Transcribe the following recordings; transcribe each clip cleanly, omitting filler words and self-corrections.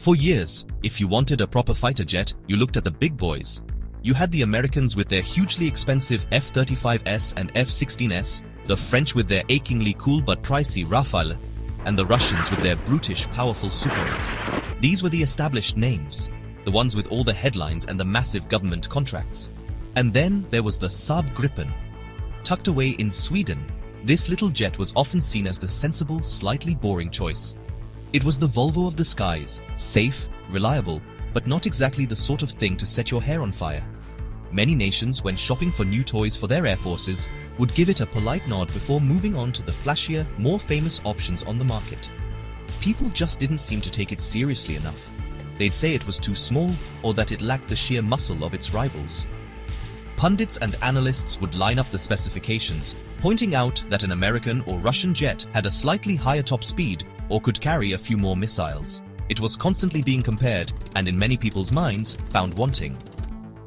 For years, if you wanted a proper fighter jet, you looked at the big boys. You had the Americans with their hugely expensive F-35S and F-16S, the French with their achingly cool but pricey Rafale, and the Russians with their brutish, powerful Supers. These were the established names, the ones with all the headlines and the massive government contracts. And then there was the Saab Gripen. Tucked away in Sweden, this little jet was often seen as the sensible, slightly boring choice. It was the Volvo of the skies, safe, reliable, but not exactly the sort of thing to set your hair on fire. Many nations, when shopping for new toys for their air forces, would give it a polite nod before moving on to the flashier, more famous options on the market. People just didn't seem to take it seriously enough. They'd say it was too small or that it lacked the sheer muscle of its rivals. Pundits and analysts would line up the specifications, pointing out that an American or Russian jet had a slightly higher top speed or could carry a few more missiles. It was constantly being compared and in many people's minds found wanting.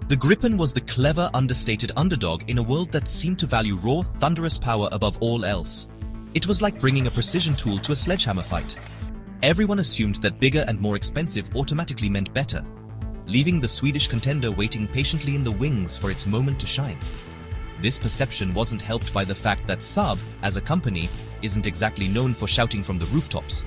The Gripen was the clever, understated underdog in a world that seemed to value raw, thunderous power above all else. It was like bringing a precision tool to a sledgehammer fight. Everyone assumed that bigger and more expensive automatically meant better, leaving the Swedish contender waiting patiently in the wings for its moment to shine. This perception wasn't helped by the fact that Saab, as a company, isn't exactly known for shouting from the rooftops.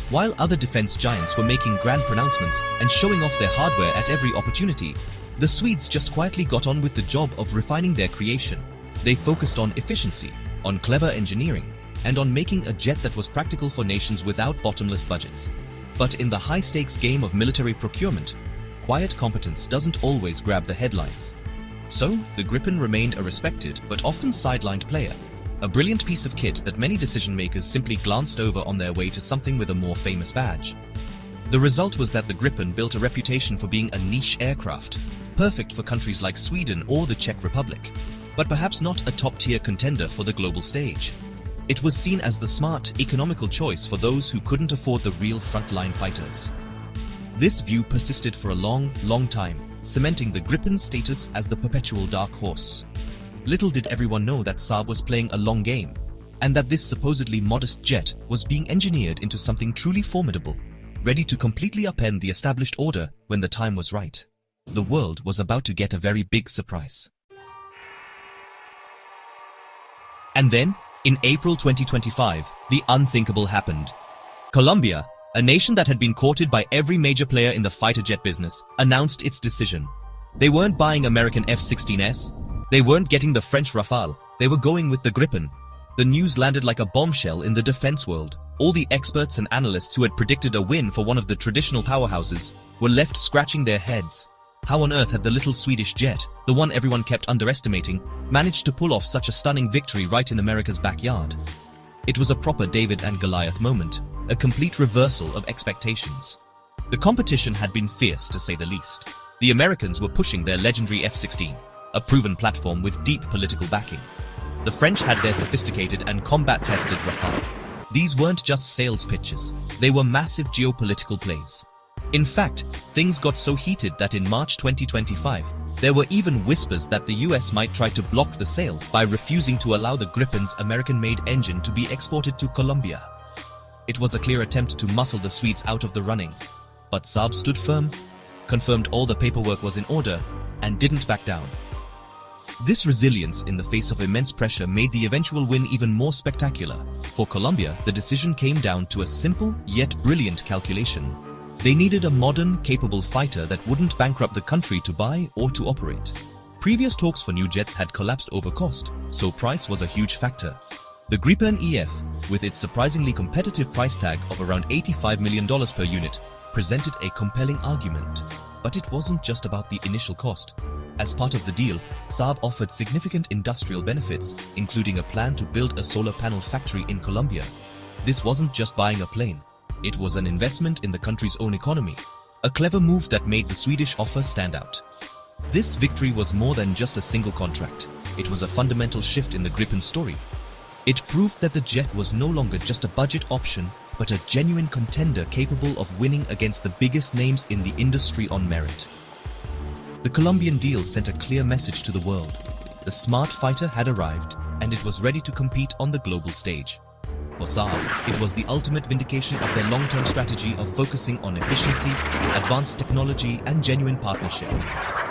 While other defense giants were making grand pronouncements and showing off their hardware at every opportunity, the Swedes just quietly got on with the job of refining their creation. They focused on efficiency, on clever engineering, and on making a jet that was practical for nations without bottomless budgets. But in the high-stakes game of military procurement, quiet competence doesn't always grab the headlines. So, the Gripen remained a respected but often sidelined player, a brilliant piece of kit that many decision-makers simply glanced over on their way to something with a more famous badge. The result was that the Gripen built a reputation for being a niche aircraft, perfect for countries like Sweden or the Czech Republic, but perhaps not a top-tier contender for the global stage. It was seen as the smart, economical choice for those who couldn't afford the real frontline fighters. This view persisted for a long, long time, cementing the Gripen's status as the perpetual dark horse. Little did everyone know that Saab was playing a long game, and that this supposedly modest jet was being engineered into something truly formidable, ready to completely upend the established order when the time was right. The world was about to get a very big surprise. And then, in April 2025, the unthinkable happened. Colombia, a nation that had been courted by every major player in the fighter jet business, announced its decision. They weren't buying American F-16S. They weren't getting the French Rafale. They were going with the Gripen. The news landed like a bombshell in the defense world. All the experts and analysts who had predicted a win for one of the traditional powerhouses were left scratching their heads. How on earth had the little Swedish jet, the one everyone kept underestimating, managed to pull off such a stunning victory right in America's backyard? It was a proper David and Goliath moment, a complete reversal of expectations. The competition had been fierce, to say the least. The Americans were pushing their legendary F-16, a proven platform with deep political backing. The French had their sophisticated and combat-tested Rafale. These weren't just sales pitches, they were massive geopolitical plays. In fact, things got so heated that in March 2025, there were even whispers that the US might try to block the sale by refusing to allow the Gripen's American-made engine to be exported to Colombia. It was a clear attempt to muscle the Swedes out of the running, but Saab stood firm, confirmed all the paperwork was in order, and didn't back down. This resilience in the face of immense pressure made the eventual win even more spectacular. For Colombia, the decision came down to a simple yet brilliant calculation. They needed a modern, capable fighter that wouldn't bankrupt the country to buy or to operate. Previous talks for new jets had collapsed over cost, so price was a huge factor. The Gripen EF, with its surprisingly competitive price tag of around $85 million per unit, presented a compelling argument. But it wasn't just about the initial cost. As part of the deal, Saab offered significant industrial benefits, including a plan to build a solar panel factory in Colombia. This wasn't just buying a plane. It was an investment in the country's own economy, a clever move that made the Swedish offer stand out. This victory was more than just a single contract. It was a fundamental shift in the Gripen story. It proved that the jet was no longer just a budget option, but a genuine contender capable of winning against the biggest names in the industry on merit. The Colombian deal sent a clear message to the world. The smart fighter had arrived, and it was ready to compete on the global stage. For Saab, it was the ultimate vindication of their long-term strategy of focusing on efficiency, advanced technology, and genuine partnership.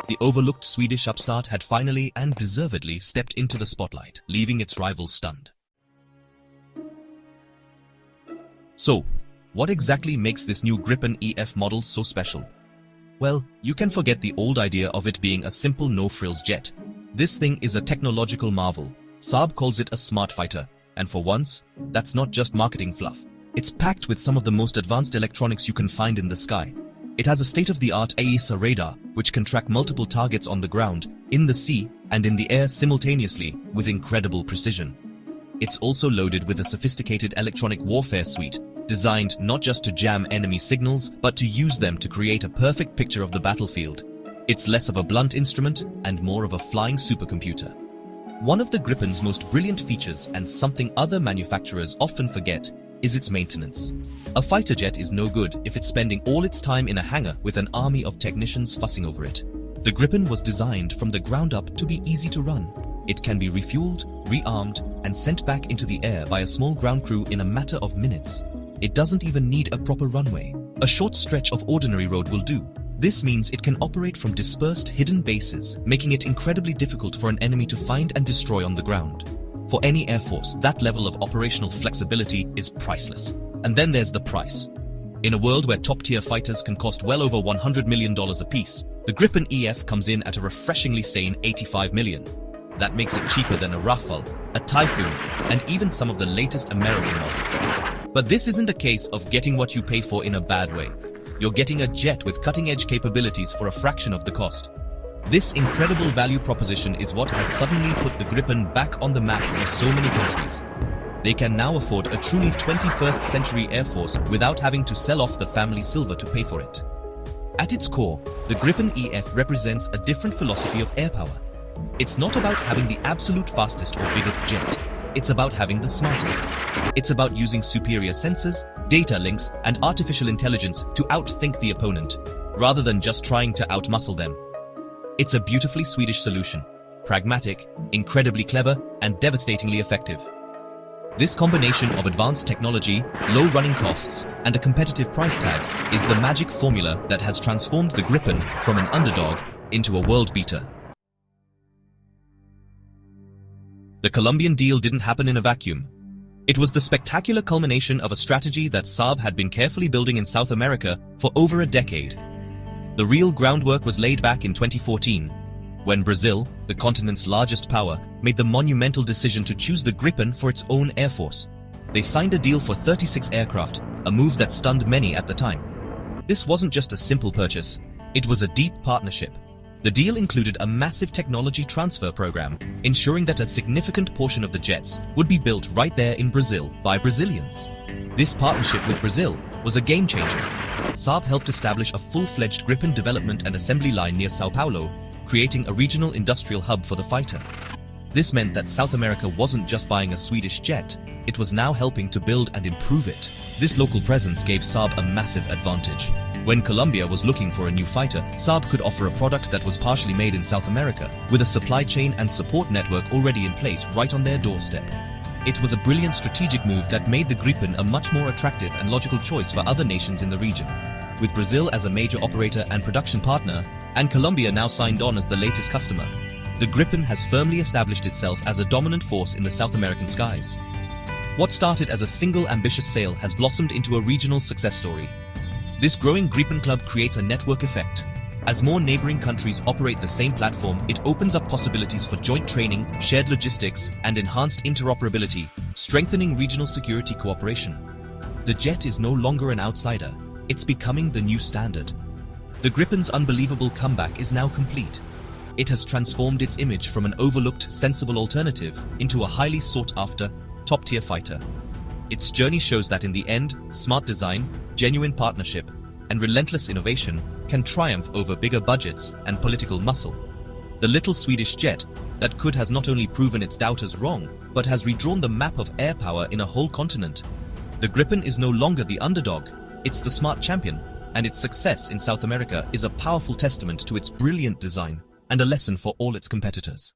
The overlooked Swedish upstart had finally and deservedly stepped into the spotlight, leaving its rivals stunned. So, what exactly makes this new Gripen EF model so special? Well, you can forget the old idea of it being a simple no-frills jet. This thing is a technological marvel. Saab calls it a smart fighter, and for once, that's not just marketing fluff. It's packed with some of the most advanced electronics you can find in the sky. It has a state-of-the-art AESA radar, which can track multiple targets on the ground, in the sea, and in the air simultaneously, with incredible precision. It's also loaded with a sophisticated electronic warfare suite, designed not just to jam enemy signals, but to use them to create a perfect picture of the battlefield. It's less of a blunt instrument and more of a flying supercomputer. One of the Gripen's most brilliant features, and something other manufacturers often forget, is its maintenance. A fighter jet is no good if it's spending all its time in a hangar with an army of technicians fussing over it. The Gripen was designed from the ground up to be easy to run. It can be refueled, rearmed, and sent back into the air by a small ground crew in a matter of minutes. It doesn't even need a proper runway. A short stretch of ordinary road will do. This means it can operate from dispersed hidden bases, making it incredibly difficult for an enemy to find and destroy on the ground. For any air force, that level of operational flexibility is priceless. And then there's the price. In a world where top-tier fighters can cost well over $100 million apiece, the Gripen EF comes in at a refreshingly sane $85 million. That makes it cheaper than a Rafale, a Typhoon, and even some of the latest American models. But this isn't a case of getting what you pay for in a bad way. You're getting a jet with cutting-edge capabilities for a fraction of the cost. This incredible value proposition is what has suddenly put the Gripen back on the map for so many countries. They can now afford a truly 21st century Air Force without having to sell off the family silver to pay for it. At its core, the Gripen EF represents a different philosophy of air power. It's not about having the absolute fastest or biggest jet. It's about having the smartest. It's about using superior sensors, data links, and artificial intelligence to outthink the opponent, rather than just trying to outmuscle them. It's a beautifully Swedish solution, pragmatic, incredibly clever, and devastatingly effective. This combination of advanced technology, low running costs, and a competitive price tag is the magic formula that has transformed the Gripen from an underdog into a world beater. The Colombian deal didn't happen in a vacuum. It was the spectacular culmination of a strategy that Saab had been carefully building in South America for over a decade. The real groundwork was laid back in 2014, when Brazil, the continent's largest power, made the monumental decision to choose the Gripen for its own air force. They signed a deal for 36 aircraft, a move that stunned many at the time. This wasn't just a simple purchase, it was a deep partnership. The deal included a massive technology transfer program, ensuring that a significant portion of the jets would be built right there in Brazil by Brazilians. This partnership with Brazil was a game-changer. Saab helped establish a full-fledged Gripen development and assembly line near Sao Paulo, creating a regional industrial hub for the fighter. This meant that South America wasn't just buying a Swedish jet, it was now helping to build and improve it. This local presence gave Saab a massive advantage. When Colombia was looking for a new fighter, Saab could offer a product that was partially made in South America, with a supply chain and support network already in place right on their doorstep. It was a brilliant strategic move that made the Gripen a much more attractive and logical choice for other nations in the region. With Brazil as a major operator and production partner, and Colombia now signed on as the latest customer, the Gripen has firmly established itself as a dominant force in the South American skies. What started as a single ambitious sale has blossomed into a regional success story. This growing Gripen club creates a network effect. As more neighboring countries operate the same platform, it opens up possibilities for joint training, shared logistics, and enhanced interoperability, strengthening regional security cooperation. The jet is no longer an outsider, it's becoming the new standard. The Gripen's unbelievable comeback is now complete. It has transformed its image from an overlooked, sensible alternative into a highly sought-after, top-tier fighter. Its journey shows that in the end, smart design, genuine partnership, and relentless innovation can triumph over bigger budgets and political muscle. The little Swedish jet that has not only proven its doubters wrong, but has redrawn the map of air power in a whole continent. The Gripen is no longer the underdog, it's the smart champion, and its success in South America is a powerful testament to its brilliant design and a lesson for all its competitors.